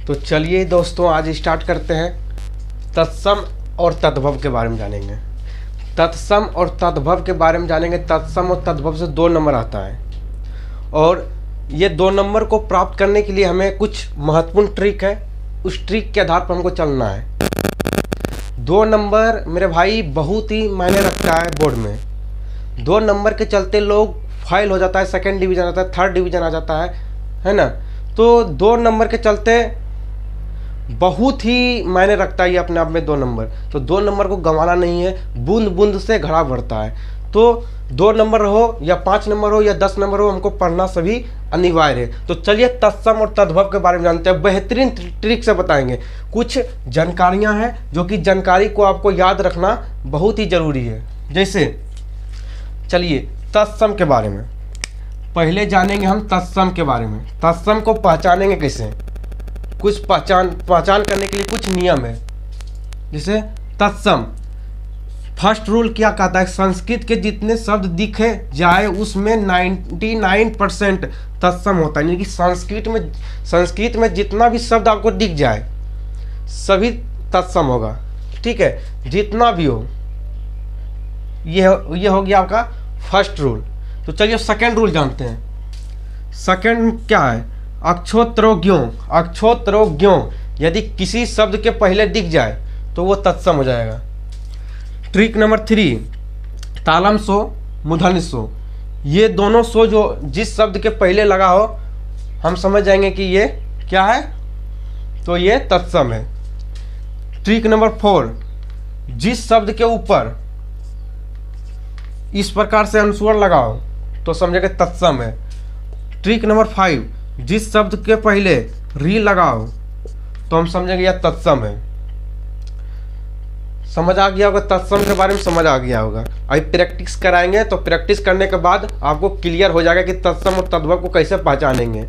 तो चलिए दोस्तों, आज स्टार्ट करते हैं। तत्सम और तद्भव के बारे में जानेंगे। तत्सम और तद्भव के बारे में जानेंगे। तत्सम और तद्भव से 2 नंबर आता है और ये 2 नंबर को प्राप्त करने के लिए हमें कुछ महत्वपूर्ण ट्रिक है। उस ट्रिक के आधार पर हमको चलना है। 2 नंबर मेरे भाई बहुत ही मायने रखता है बोर्ड में। 2 नंबर के चलते लोग फाइल हो जाता है, 2nd डिवीजन आता है, 3rd डिवीजन आ जाता है ना। तो 2 नंबर के चलते बहुत ही मायने रखता है ये अपने आप में 2 नंबर। तो 2 नंबर को गंवाना नहीं है। बूंद बूंद से घड़ा बढ़ता है। तो 2 नंबर हो या 5 नंबर हो या 10 नंबर हो, हमको पढ़ना सभी अनिवार्य है। तो चलिए तत्सम और तद्भव के बारे में जानते हैं। बेहतरीन ट्रिक से बताएंगे। कुछ जानकारियां हैं जो कि जानकारी को आपको याद रखना बहुत ही जरूरी है। जैसे चलिए तत्सम के बारे में पहले जानेंगे हम। तत्सम के बारे में, तत्सम को पहचानेंगे कैसे। कुछ पहचान करने के लिए कुछ नियम है। जैसे तत्सम फर्स्ट रूल क्या कहता है, संस्कृत के जितने शब्द दिखे जाए उसमें 99% तत्सम होता है। यानी कि संस्कृत में जितना भी शब्द आपको दिख जाए सभी तत्सम होगा। ठीक है, जितना भी हो। ये हो गया आपका फर्स्ट रूल। तो चलिए 2nd रूल जानते हैं। 2nd क्या है, अक्षोत्तरोज्ञों। यदि किसी शब्द के पहले दिख जाए तो वो तत्सम हो जाएगा। ट्रिक नंबर 3, तालम सो मूर्धन्य सो। ये दोनों सो जो जिस शब्द के पहले लगा हो हम समझ जाएंगे कि ये क्या है, तो ये तत्सम है। ट्रिक नंबर 4, जिस शब्द के ऊपर इस प्रकार से अनुस्वर लगाओ तो समझेंगे तत्सम है। ट्रिक नंबर 5, जिस शब्द के पहले री लगाओ तो हम समझेंगे यह तत्सम है। समझ आ गया होगा, तत्सम के बारे में समझ आ गया होगा। अभी प्रैक्टिस कराएंगे तो प्रैक्टिस करने के बाद आपको क्लियर हो जाएगा कि तत्सम और तद्भव को कैसे पहचानेंगे।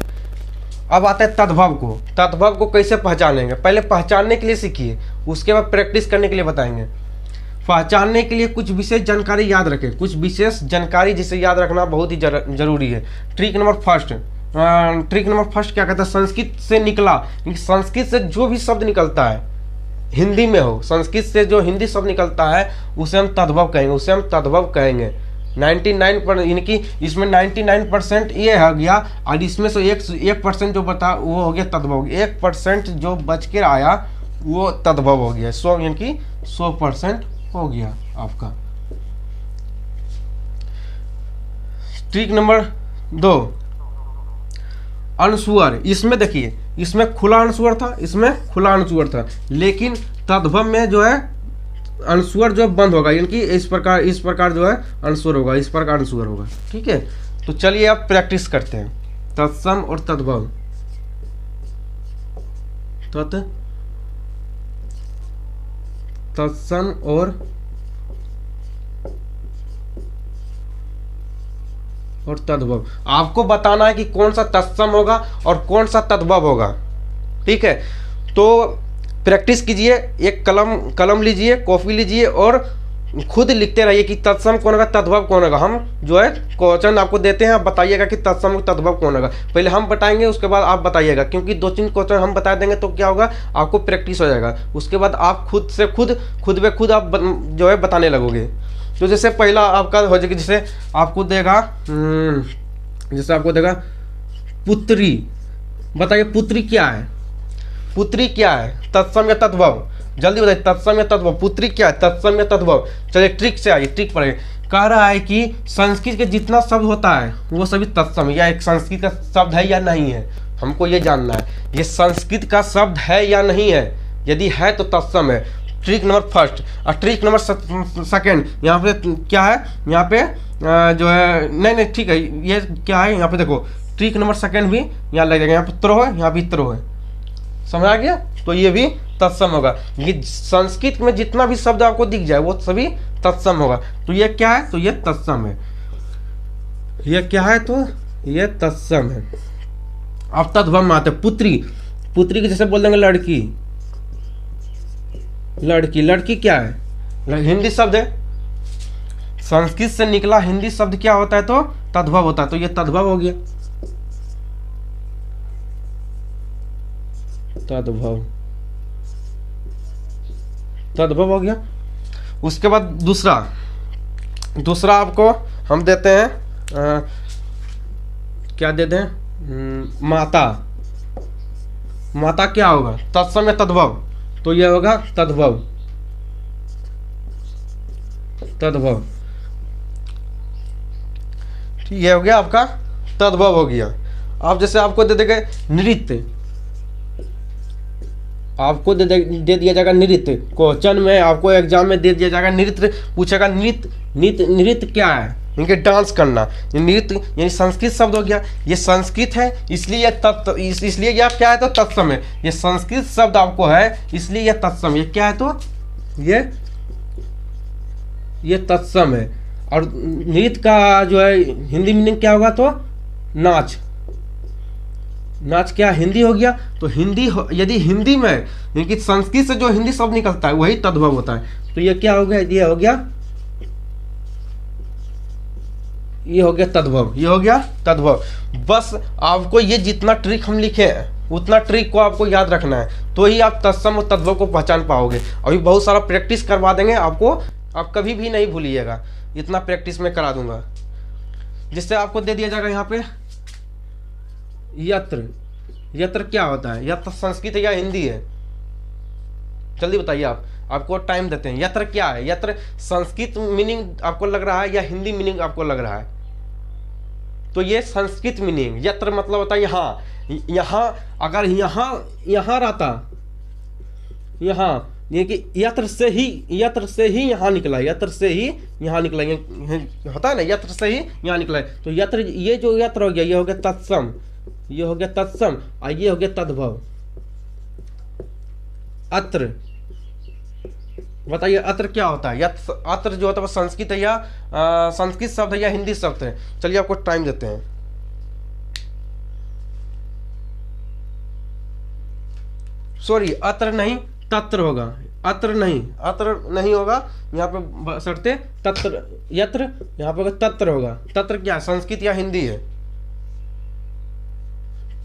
अब आता है तद्भव को। तद्भव को कैसे पहचानेंगे, पहले पहचानने के लिए सीखिए, उसके बाद प्रैक्टिस करने के लिए बताएंगे। पहचानने के लिए कुछ विशेष जानकारी याद रखें। कुछ विशेष जानकारी जिसे याद रखना बहुत ही जरूरी है। ट्रिक नंबर फर्स्ट क्या कहता है, संस्कृत से निकला। संस्कृत से जो भी शब्द निकलता है हिंदी में हो, संस्कृत से जो हिंदी शब्द निकलता है उसे हम तद्भव कहेंगे। 99% यानी कि इसमें 99% ये हो गया और इसमें से 1% जो बता वो हो गया तद्भव। 1% जो बच के आया वो तद्भव हो गया। 100 यानी कि 100% हो गया आपका। Trick number 2, अनुस्वर। इसमें देखिए, इसमें खुला अनुस्वर था, लेकिन तद्भव में जो है अनुस्वर जो बंद होगा, यानी कि इस प्रकार जो है अनुस्वर होगा, इस प्रकार अनुस्वर होगा। ठीक है, तो चलिए अब प्रैक्टिस करते हैं। तत्सम और तद्भव। तत्सम और तद्भव। आपको बताना है कि कौन सा तत्सम होगा और कौन सा तद्भव होगा। ठीक है, तो प्रैक्टिस कीजिए। एक कलम लीजिए, कॉपी लीजिए और खुद लिखते रहिए कि तत्सम कौन होगा, तद्भव कौन होगा। हम जो है क्वेश्चन आपको देते हैं, आप बताइएगा कि तत्सम और तद्भव कौन होगा। पहले हम बताएंगे, उसके बाद आप बताइएगा, क्योंकि 2-3 क्वेश्चन हम बता देंगे तो क्या होगा, आपको प्रैक्टिस हो जाएगा। उसके बाद आप खुद ब खुद आप जो है बताने लगोगे। तो जैसे पहला आपका हो जाएगा, जैसे आपको देगा पुत्री। बताइए पुत्री क्या है, तत्सम या तद्भव। जल्दी बताइए, तत्सम या तद्भव। पुत्री क्या है, तत्सम या तद्भव। चलिए ट्रिक से आइए, ट्रिक पढ़िए। कह रहा है कि संस्कृत के जितना शब्द होता है वो सभी तत्सम, या एक संस्कृत का शब्द है या नहीं है, हमको ये जानना है। ये संस्कृत का शब्द है या नहीं है, यदि है तो तत्सम है। Trick number first. और ट्रिक नंबर 2, यहाँ पे क्या है, यहाँ पे जो है नहीं ठीक है, ये क्या है, यहाँ पे देखो ट्रिक नंबर 2 भी यहाँ लग जाएगा। यहाँ पे त्रो है, यहाँ भी त्रो है। समझ आ गया, तो ये भी तत्सम होगा। ये संस्कृत में जितना भी शब्द आपको दिख जाए वो सभी तत्सम होगा। तो ये क्या है, तो ये तत्सम है। ये क्या है, तो ये तत्सम है। अब तद्भव में आते। पुत्री के जैसे बोल देंगे लड़की क्या है, हिंदी शब्द है। संस्कृत से निकला हिंदी शब्द क्या होता है, तो तद्भव होता है। तो ये तद्भव हो गया। तद्भव, तद्भव हो गया। उसके बाद दूसरा आपको हम देते हैं क्या देते हैं, माता। माता क्या होगा, तत्सम या तद्भव, तो यह होगा तद्भव, तद्भव। ठीक, यह हो गया आपका तद्भव हो गया। अब जैसे आपको दे देंगे नृत्य, आपको दे दिया जाएगा नृत्य, क्वेश्चन में आपको एग्जाम में दे दिया जाएगा नृत्य, पूछेगा नृत्य क्या है, इनके डांस करना। नृत्य यानी संस्कृत शब्द हो गया, ये संस्कृत है इसलिए यह इसलिए यह क्या है, तो तत्सम है। ये संस्कृत शब्द आपको है इसलिए यह तत्सम, ये क्या है, तो ये तत्सम है। और नृत्य का जो है हिंदी मीनिंग क्या होगा, तो नाच। नाच क्या हिंदी हो गया, तो यदि हिंदी में यानी संस्कृत से जो हिंदी शब्द निकलता है वही तद्भव होता है। तो ये क्या हो गया, ये हो गया तद्भव, ये हो गया तद्भव। बस आपको ये जितना ट्रिक हम लिखे हैं उतना ट्रिक को आपको याद रखना है, तो ही आप तत्सम और तद्भव को पहचान पाओगे। अभी बहुत सारा प्रैक्टिस करवा देंगे आपको, आप कभी भी नहीं भूलिएगा, इतना प्रैक्टिस मैं करा दूंगा। जिससे आपको दे दिया जाएगा यहाँ पे यत्र। यत्र क्या होता है, यत्र संस्कृत है या हिंदी है, जल्दी बताइए आप, आपको टाइम देते हैं। यत्र क्या है, यत्र संस्कृत मीनिंग आपको लग रहा है या हिंदी मीनिंग आपको लग रहा है, तो ये संस्कृत मीनिंग। यत्र मतलब होता है यहाँ, अगर यहाँ रहता, यहाँ ये कि यत्र से ही यहाँ निकला, यत्र से ही यहाँ निकला, ये होता है ना, यत्र से ही यहाँ निकला है। तो यत्र, ये जो यत्र हो गया ये हो गया तत्सम, ये हो गया तत्सम, और ये हो गया तद्भव। अत्र, बताइए अत्र क्या होता है। अत्र जो होता है वो संस्कृत है या संस्कृत शब्द है या हिंदी शब्द है। चलिए आपको टाइम देते हैं। सॉरी, अत्र नहीं तत्र होगा, अत्र नहीं होगा, यहाँ पे शर्ते तत्र, यत्र, यहाँ पे तत्र होगा। तत्र क्या, संस्कृत या हिंदी है,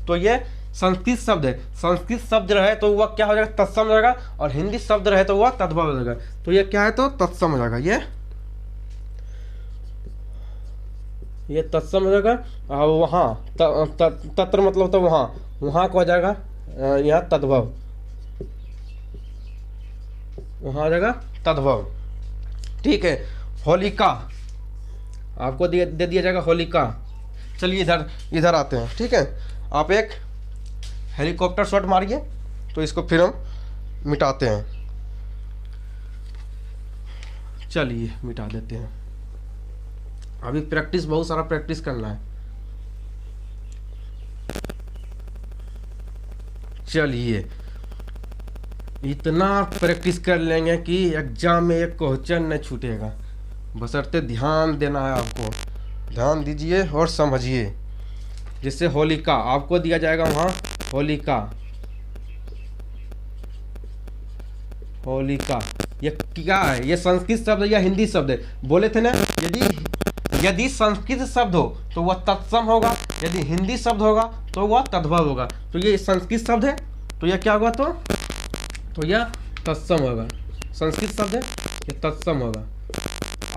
तो ये संस्कृत शब्द है। संस्कृत शब्द रहे तो वह क्या हो जाएगा, तत्सम हो जाएगा, और हिंदी शब्द रहे तो वह तद्भव हो जाएगा। तो ये क्या है, तो तत्सम हो जाएगा, ये तत्सम हो जाएगा। और वहाँ तत्र मतलब होता है वहाँ को हो जाएगा यहाँ तद्भव, वहाँ हो जाएगा तद्भव। ठीक है, होलिका आपको दे दिया जाएगा, होलिका। चलिए इधर आते हैं। ठीक है, आप एक हेलीकॉप्टर शॉट मारिए तो इसको फिर हम मिटाते हैं। चलिए मिटा देते हैं, अभी प्रैक्टिस, बहुत सारा प्रैक्टिस करना है। चलिए इतना प्रैक्टिस कर लेंगे कि एग्जाम में एक क्वेश्चन नहीं छूटेगा, बशर्ते ध्यान देना है आपको। ध्यान दीजिए और समझिए। जिससे होलिका आपको दिया जाएगा, वहाँ होलिका ये क्या है, ये संस्कृत शब्द है या हिंदी शब्द है। बोले थे ना, यदि संस्कृत शब्द हो तो वह तत्सम होगा, यदि हिंदी शब्द होगा तो वह तद्भव होगा। तो ये संस्कृत शब्द है तो यह क्या होगा, तो यह तत्सम होगा। संस्कृत शब्द है, ये तत्सम होगा।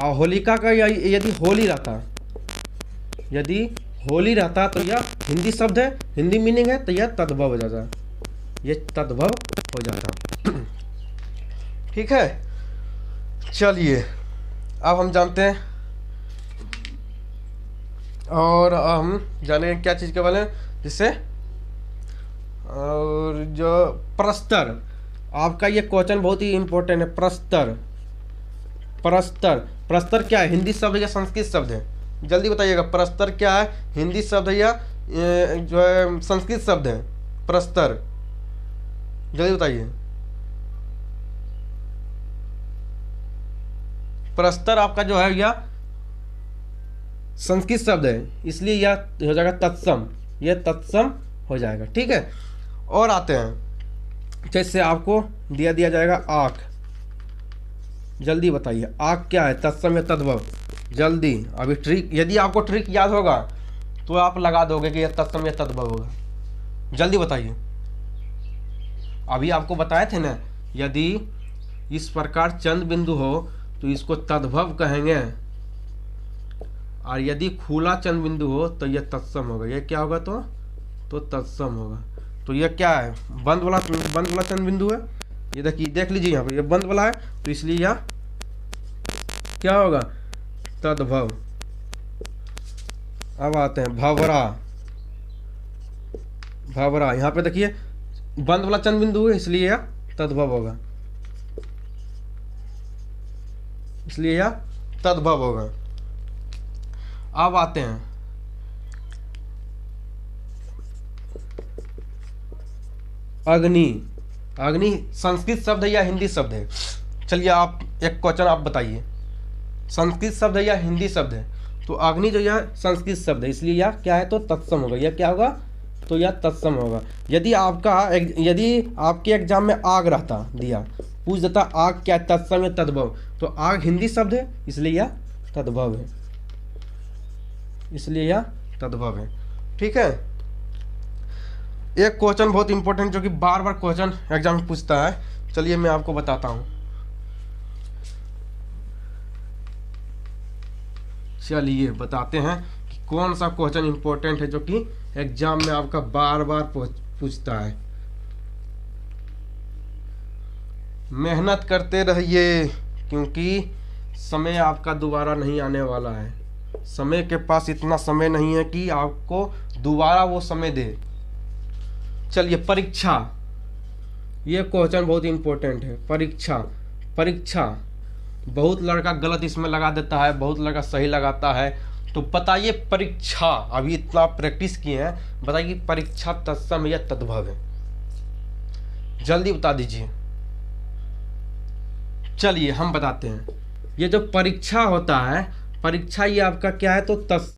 और होलिका का यदि होली रहता तो यह हिंदी शब्द है, हिंदी मीनिंग है, तो यह तद्भव हो जाता, ये तद्भव हो जाता। ठीक है, चलिए अब हम जानते हैं, और हम जानेंगे क्या चीज़ के बारे में, जिससे और जो प्रस्तर, आपका ये क्वेश्चन बहुत ही इंपॉर्टेंट है। प्रस्तर क्या है, हिंदी शब्द है या संस्कृत शब्द है, जल्दी बताइएगा। प्रस्तर क्या है, हिंदी शब्द है या जो है संस्कृत शब्द है प्रस्तर, जल्दी बताइए। प्रस्तर आपका जो है यह संस्कृत शब्द है, इसलिए यह हो जाएगा तत्सम, यह तत्सम हो जाएगा। ठीक है, और आते हैं, जैसे आपको दिया जाएगा आँख, जल्दी बताइए आँख क्या है, तत्सम या तद्भव, जल्दी। अभी ट्रिक, यदि आपको ट्रिक याद होगा तो आप लगा दोगे कि यह तत्सम या तद्भव होगा, जल्दी बताइए। अभी आपको बताए थे ना, यदि इस प्रकार चंद्र बिंदु हो तो इसको तद्भव कहेंगे, और यदि खुला चंद्र बिंदु हो तो यह तत्सम होगा। यह क्या होगा? तो तत्सम होगा। तो यह क्या है? बंद वाला चंद्र बिंदु है। ये देखिए, देख लीजिए यहाँ पर ये बंद वाला है, तो इसलिए यह क्या होगा? तद्भव। अब आते हैं भंवरा। भंवरा, यहाँ पे देखिए बंद वाला चंद्र बिंदु है, इसलिए यह तद्भव होगा, इसलिए यह तद्भव होगा। अब आते हैं अग्नि। अग्नि संस्कृत शब्द है या हिंदी शब्द है? चलिए आप एक क्वेश्चन आप बताइए, संस्कृत शब्द है या हिंदी शब्द है? तो अग्नि जो यह संस्कृत शब्द है, इसलिए यह क्या है? तो तत्सम होगा। यह क्या होगा? तो यह तत्सम होगा। यदि आपके एग्जाम में आग रहता दिया, पूछ देता आग क्या तत्सम या तद्भव, तो आग हिंदी शब्द है, इसलिए यह तद्भव है, इसलिए यह तद्भव है। ठीक है। एक क्वेश्चन बहुत इंपॉर्टेंट जो कि बार बार क्वेश्चन एग्जाम में पूछता है, चलिए मैं आपको बताता हूं। चलिए बताते हैं कि कौन सा क्वेश्चन इंपॉर्टेंट है जो कि एग्जाम में आपका बार बार पूछता है। मेहनत करते रहिए, क्योंकि समय आपका दोबारा नहीं आने वाला है। समय के पास इतना समय नहीं है कि आपको दोबारा वो समय दे। चलिए परीक्षा, ये क्वेश्चन बहुत इंपॉर्टेंट है। परीक्षा बहुत लड़का गलत इसमें लगा देता है, बहुत लड़का सही लगाता है। तो बताइए परीक्षा, अभी इतना प्रैक्टिस किए हैं, बताइए परीक्षा तत्सम या तद्भव है? जल्दी बता दीजिए। चलिए हम बताते हैं। ये जो परीक्षा होता है, परीक्षा ये आपका क्या है? तो